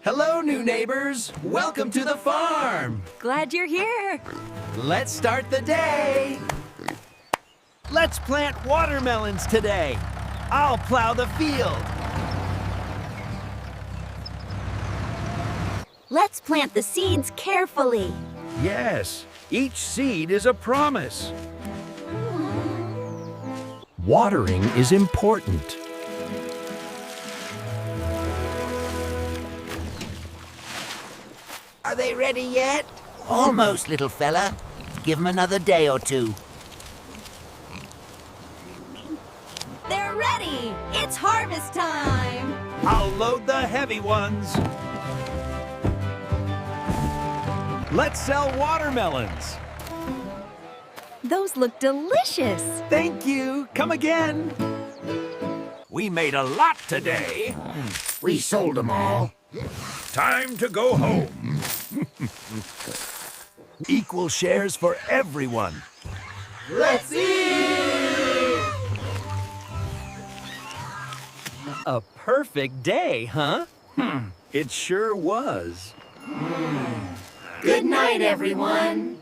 Hello, new neighbors. Welcome to the farm. Glad you're here. Let's start the day. Let's plant watermelons today. I'll plow the field. Let's plant the seeds carefully. Yes, each seed is a promise. Watering is important. Are they ready yet? Almost, little fella. Give them another day or two. They're ready. It's harvest time. I'll load the heavy ones. Let's sell watermelons. Those look delicious. Thank you. Come again. We made a lot today. We sold them all. Time to go home. Equal shares for everyone. Let's eat! A perfect day, huh? It sure was. Good night, everyone.